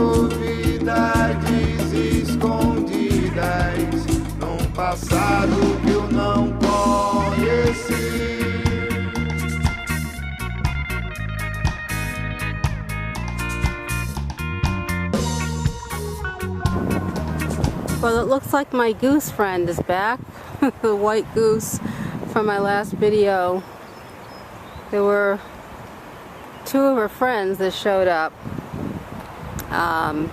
novidades escondidas num passado que eu não conheci. Well, it looks like my goose friend is back. The white goose from my last video. There were two of her friends that showed up. Oh,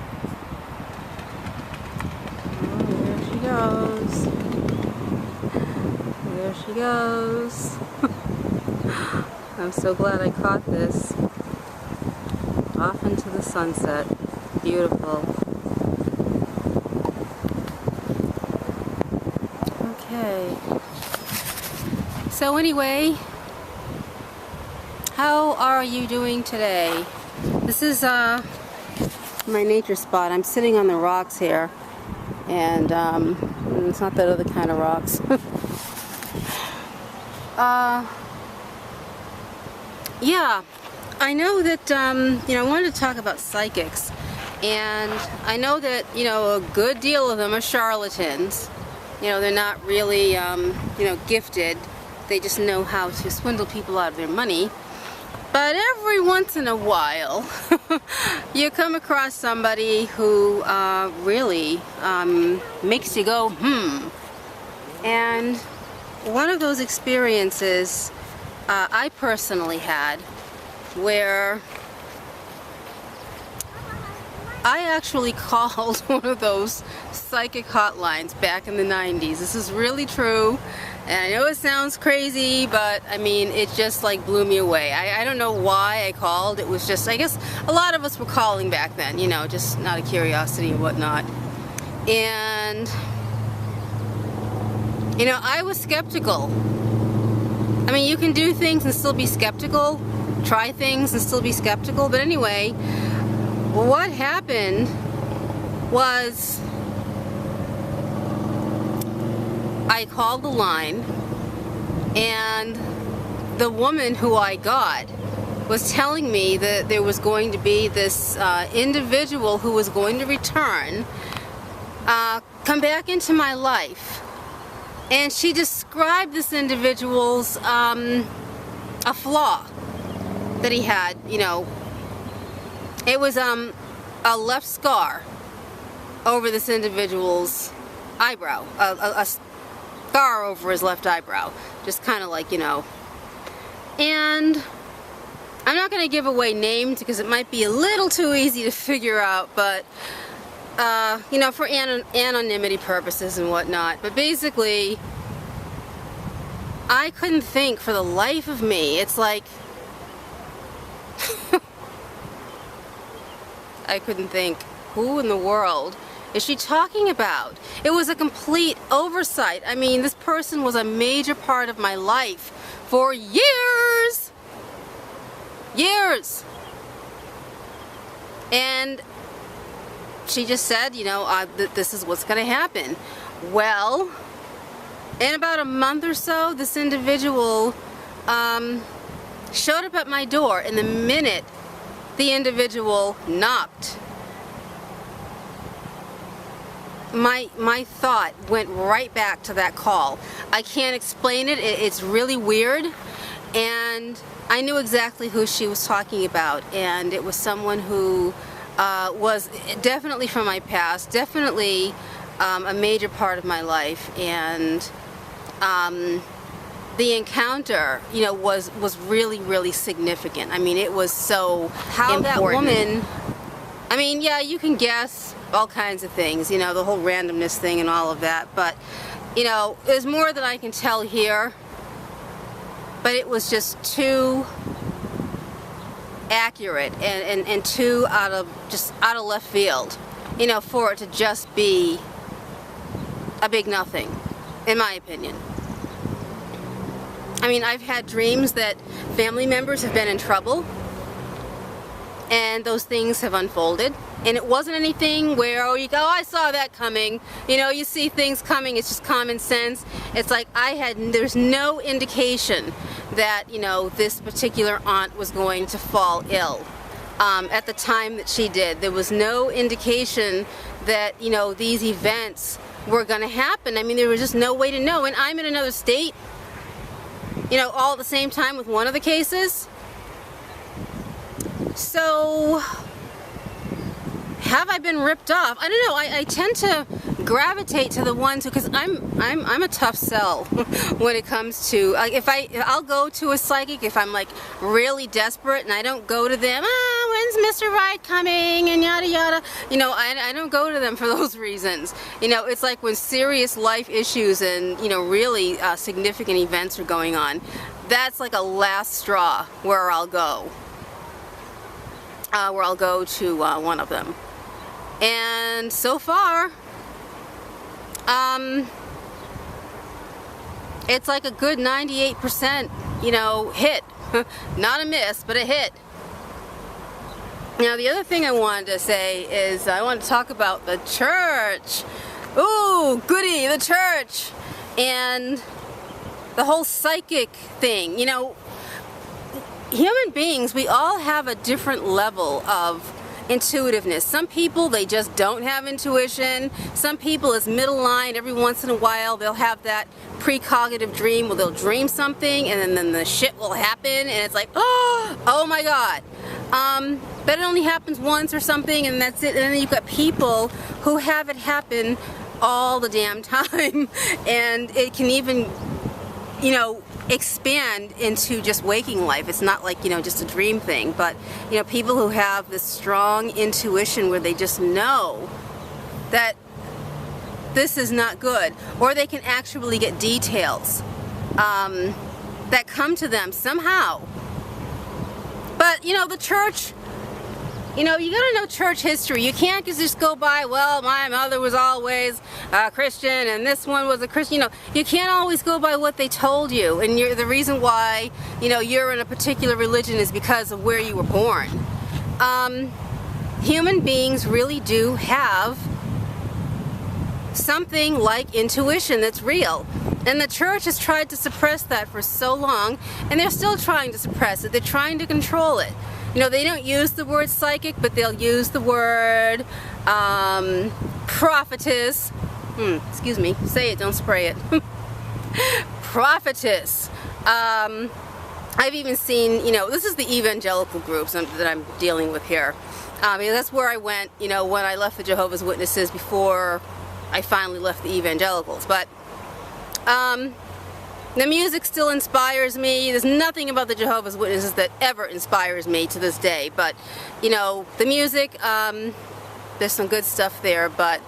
there she goes. There she goes. I'm so glad I caught this. Off into the sunset. Beautiful. Okay. So anyway, how are you doing today? This is my nature spot. I'm sitting on the rocks here, and it's not that other kind of rocks. Yeah, I know that I wanted to talk about psychics, and I know that a good deal of them are charlatans. They're not really gifted. They just know how to swindle people out of their money. But every once in a while, you come across somebody who really makes you go, And one of those experiences I personally had, where I actually called one of those psychic hotlines back in the 90s. This is really true. And I know it sounds crazy, but I mean, it just like blew me away. I don't know why I called. It was just, I guess a lot of us were calling back then, just out of curiosity and whatnot. And, I was skeptical. I mean, you can do things and still be skeptical, try things and still be skeptical. But anyway, what happened was, I called the line, and the woman who I got was telling me that there was going to be this individual who was going to return, come back into my life. And she described this individual's a flaw that he had. It was a left scar over this individual's eyebrow, a scar over his left eyebrow, just kind of like, and I'm not going to give away names because it might be a little too easy to figure out, but for anonymity purposes and whatnot. But basically, I couldn't think for the life of me. It's like I couldn't think, who in the world is she talking about? It was a complete oversight. I mean, this person was a major part of my life for years. Years. And she just said, this is what's going to happen. Well, in about a month or so, this individual showed up at my door, and the minute the individual knocked, my thought went right back to that call. I can't explain it. It's really weird, and I knew exactly who she was talking about, and it was someone who was definitely from my past, definitely a major part of my life, and the encounter, was really, really significant. I mean, it was so important. That woman, I mean, yeah, you can guess all kinds of things, the whole randomness thing and all of that, but, there's more that I can tell here, but it was just too accurate and too out of left field, for it to just be a big nothing, in my opinion. I mean, I've had dreams that family members have been in trouble, and those things have unfolded, and it wasn't anything where, oh, you go, oh, I saw that coming. You see things coming, it's just common sense. It's like there's no indication that, this particular aunt was going to fall ill. at the time that she did. There was no indication that, you know, these events were going to happen. I mean, there was just no way to know. And I'm in another state, you know, all at the same time with one of the cases. So, have I been ripped off? I don't know. I tend to gravitate to the ones because I'm a tough sell when it comes to I'll go to a psychic if I'm like really desperate, and I don't go to them. When's Mr. Right coming and yada yada. You know, I don't go to them for those reasons. You know, it's like when serious life issues and, you know, really significant events are going on. That's like a last straw where I'll go. Where I'll go to one of them. And so far, it's like a good 98%, you know, hit. Not a miss, but a hit. Now, the other thing I wanted to say is I want to talk about the church. Ooh, goody, the church. And the whole psychic thing. You know, human beings, we all have a different level of intuitiveness. Some people, they just don't have intuition. Some people, it's middle line. Every once in a while, they'll have that precognitive dream where they'll dream something and then the shit will happen and it's like, oh my God. But it only happens once or something and that's it. And then you've got people who have it happen all the damn time. And it can even, you know, expand into just waking life. It's not like, you know, just a dream thing, but, you know, people who have this strong intuition where they just know that this is not good, or they can actually get details that come to them somehow. But, you know, the church, you know, you gotta know church history. You can't just go by, well, my mother was always a Christian and this one was a Christian. You know, you can't always go by what they told you. And the reason why, you know, you're in a particular religion is because of where you were born. Human beings really do have something like intuition that's real. And the church has tried to suppress that for so long, and they're still trying to suppress it. They're trying to control it. You know, they don't use the word psychic, but they'll use the word prophetess. Excuse me, say it, don't spray it. Prophetess. I've even seen, you know, this is the evangelical groups that I'm dealing with here. Because that's where I went, you know, when I left the Jehovah's Witnesses before I finally left the evangelicals. But the music still inspires me. There's nothing about the Jehovah's Witnesses that ever inspires me to this day. But, you know, the music, there's some good stuff there. But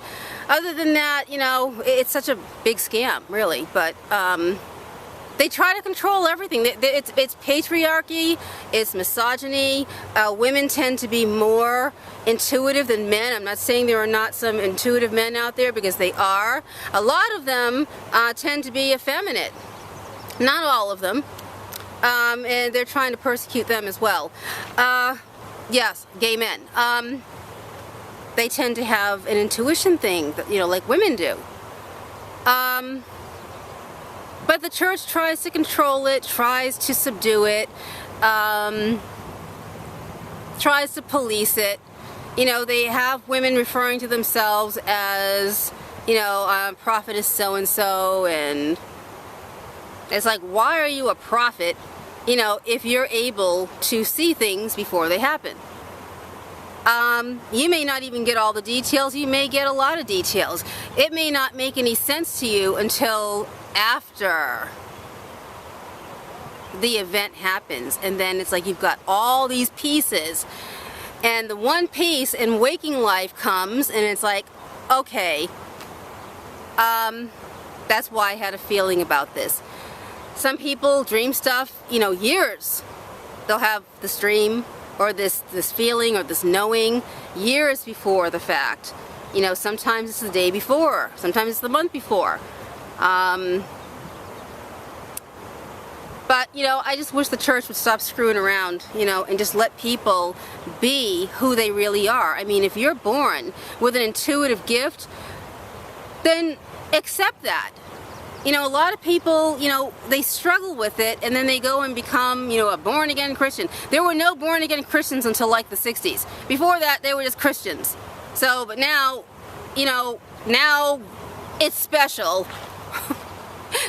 other than that, you know, it's such a big scam, really. But they try to control everything. It's patriarchy, it's misogyny. Women tend to be more intuitive than men. I'm not saying there are not some intuitive men out there, because they are. A lot of them tend to be effeminate. Not all of them. And they're trying to persecute them as well. Yes, gay men. They tend to have an intuition thing, that, you know, like women do. But the church tries to control it, tries to subdue it, tries to police it. You know, they have women referring to themselves as, you know, prophetess so-and-so, and it's like, why are you a prophet, you know, if you're able to see things before they happen? You may not even get all the details, you may get a lot of details. It may not make any sense to you until after the event happens, and then it's like you've got all these pieces, and the one piece in waking life comes, and it's like, okay, that's why I had a feeling about this. Some people dream stuff, you know, years. They'll have this dream or this feeling or this knowing years before the fact. You know, sometimes it's the day before, sometimes it's the month before. But, you know, I just wish the church would stop screwing around, you know, and just let people be who they really are. I mean, if you're born with an intuitive gift, then accept that. You know, a lot of people, you know, they struggle with it and then they go and become, you know, a born-again Christian. There were no born-again Christians until like the 60s. Before that, they were just Christians. So, but now, you know, now it's special.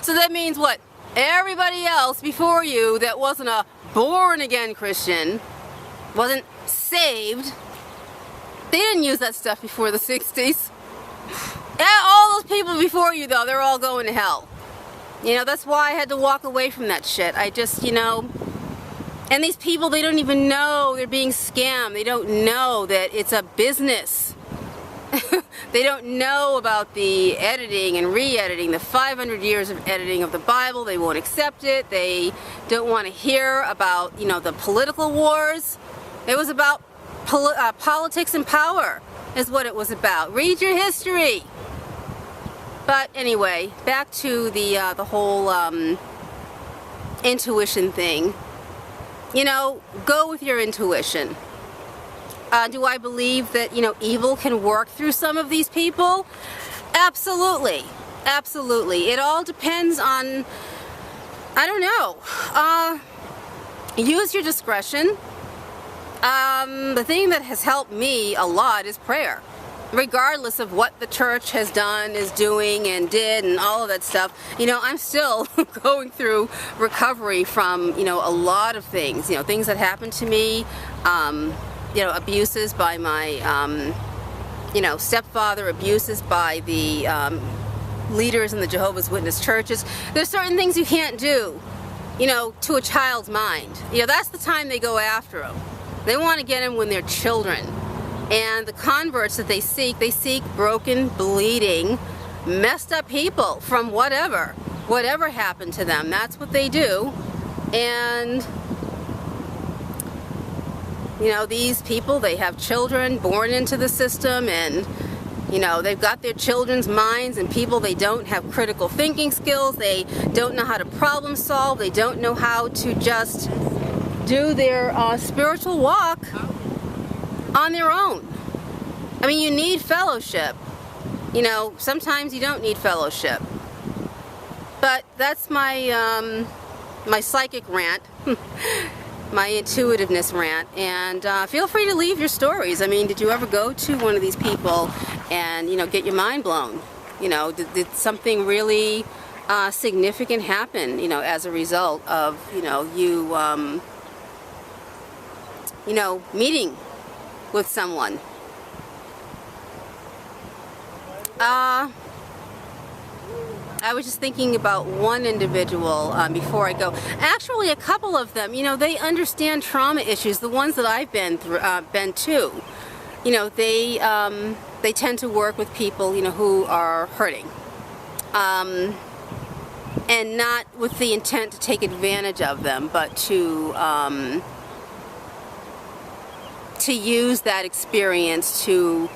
So that means what? Everybody else before you that wasn't a born-again Christian, wasn't saved, they didn't use that stuff before the 60s. All those people before you, though, they're all going to hell. You know, that's why I had to walk away from that shit. I just, you know, and these people, they don't even know they're being scammed. They don't know that it's a business. They don't know about the editing and re-editing, the 500 years of editing of the Bible. They won't accept it. They don't want to hear about, you know, the political wars. It was about politics and power is what it was about. Read your history. But anyway, back to the whole intuition thing. You know, go with your intuition. Do I believe that, you know, evil can work through some of these people? Absolutely. Absolutely. It all depends on, I don't know. Use your discretion. The thing that has helped me a lot is prayer. Regardless of what the church has done, is doing, and did, and all of that stuff, you know, I'm still going through recovery from, you know, a lot of things. You know, things that happened to me, you know, abuses by my, you know, stepfather, abuses by the leaders in the Jehovah's Witness churches. There's certain things you can't do, you know, to a child's mind. You know, that's the time they go after them. They want to get them when they're children. And the converts that they seek broken, bleeding, messed up people from whatever happened to them. That's what they do. And you know, these people, they have children born into the system, and you know, they've got their children's minds, and people, they don't have critical thinking skills, they don't know how to problem solve, they don't know how to just do their spiritual walk on their own. I mean, you need fellowship. You know, sometimes you don't need fellowship. But that's my my psychic rant. My intuitiveness rant, and feel free to leave your stories. I mean, did you ever go to one of these people and, you know, get your mind blown? You know, did something really significant happen, you know, as a result of, you know, you know, meeting with someone? I was just thinking about one individual before I go. Actually, a couple of them, you know, they understand trauma issues, the ones that I've been to. You know, they tend to work with people, you know, who are hurting. And not with the intent to take advantage of them, but to use that experience to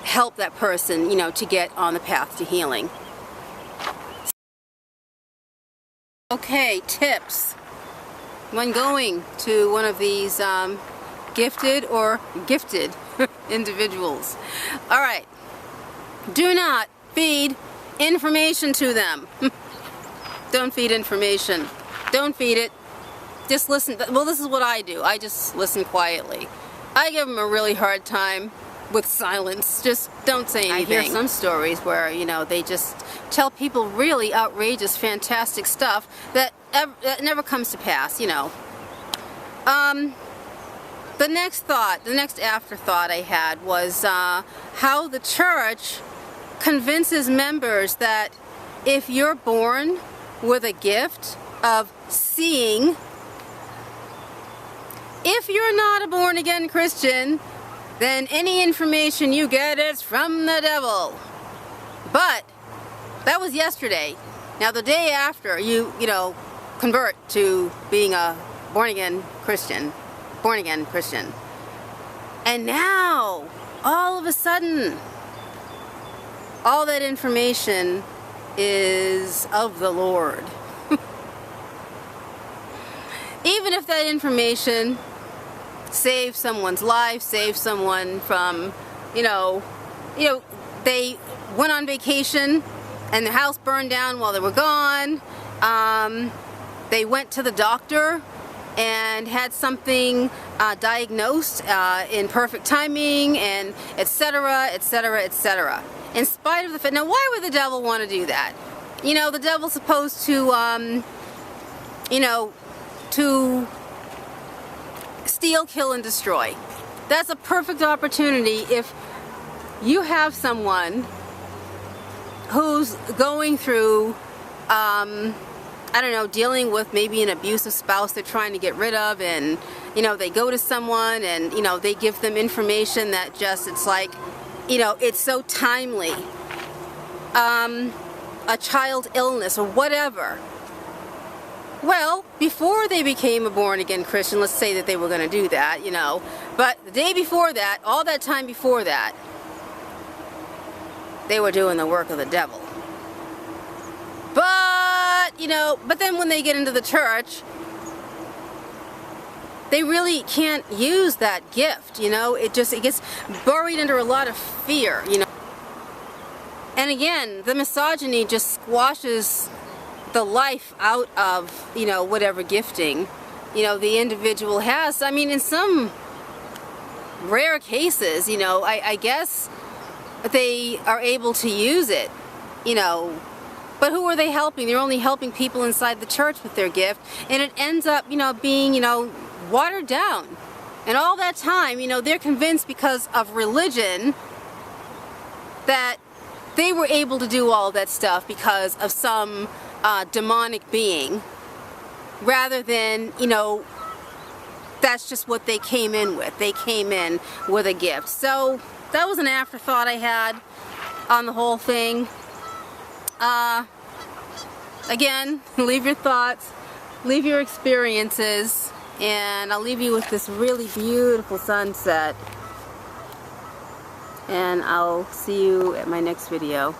help that person, you know, to get on the path to healing. Okay, tips when going to one of these gifted or gifted individuals. All right, do not feed information to them. Don't feed information. Don't feed it. Just listen. Well, this is what I do. I just listen quietly. I give them a really hard time with silence. Just don't say anything. I hear some stories where, you know, they just tell people really outrageous, fantastic stuff that never comes to pass, you know. The next afterthought I had was how the church convinces members that if you're born with a gift of seeing, if you're not a born-again Christian, then any information you get is from the devil. But that was yesterday. Now the day after you know, convert to being a born-again Christian, and now all of a sudden all that information is of the Lord. Even if that information save someone's life, save someone from, you know, they went on vacation and their house burned down while they were gone. They went to the doctor and had something diagnosed in perfect timing, and etc., etc., etc. In spite of the fact, now why would the devil want to do that? You know, the devil's supposed to, you know, to steal, kill, and destroy. That's a perfect opportunity if you have someone who's going through, I don't know, dealing with maybe an abusive spouse they're trying to get rid of, and, you know, they go to someone and, you know, they give them information that just, it's like, you know, it's so timely. A child illness or whatever. Well, before they became a born-again Christian, let's say that they were going to do that, you know, but the day before that, all that time before that, they were doing the work of the devil. But, you know, but then when they get into the church, they really can't use that gift, you know, it gets buried under a lot of fear, you know. And again, the misogyny just squashes the life out of, you know, whatever gifting, you know, the individual has. I mean, in some rare cases, you know, I guess they are able to use it, you know, but who are they helping? They're only helping people inside the church with their gift, and it ends up, you know, being, you know, watered down. And all that time, you know, they're convinced because of religion that they were able to do all that stuff because of some demonic being, rather than, you know, that's just what they came in with. They came in with a gift. So that was an afterthought I had on the whole thing. Again, leave your thoughts, leave your experiences, and I'll leave you with this really beautiful sunset. And I'll see you at my next video.